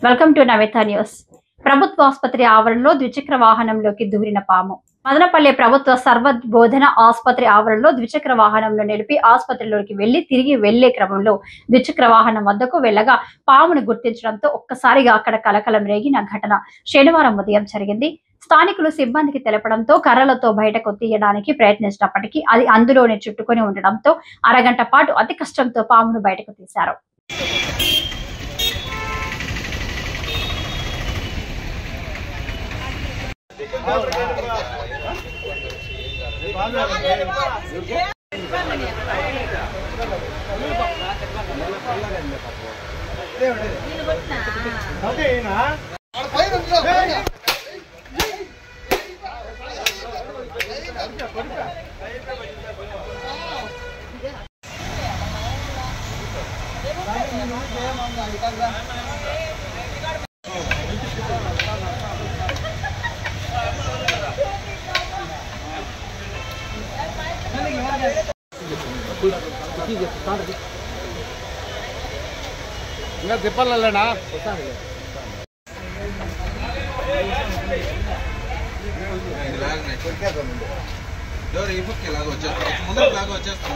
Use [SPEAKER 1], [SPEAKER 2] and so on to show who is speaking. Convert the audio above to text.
[SPEAKER 1] Welcome to నవేత news. ప్రభుత్వ ఆసుపత్రి ఆవరణలో ద్విచక్ర వాహనంలోకి దూరిన పాము. మదనపల్లి ప్రభుత్వ సర్వబోధన ఆసుపత్రి ఆవరణలో ద్విచక్ర వాహనంలో నిలిపి ఆసుపత్రిలోకి వెళ్లి తిరిగి వెళ్లే క్రమంలో ద్విచక్ర వాహనం వద్దకు వెళ్లగా పామును గుర్తించడంతో ఒక్కసారిగా అక్కడ కలకలం రేగిన ఘటన శనివారం ఉదయం జరిగింది. స్థానికులు సిబ్బందికి తెలపడంతో కర్రలతో బయటకు తీయడానికి ప్రయత్నించినప్పటికీ అది అందులోనే చుట్టుకొని ఉండడంతో అరగంట పాటు అతి కష్టంతో పామును బయటకు తీశారు.
[SPEAKER 2] ఇంకా తిప్పాలనా డోర్ ఈ బుక్ లాగా వచ్చేస్తాం ముందర లాగా వచ్చేస్తాం.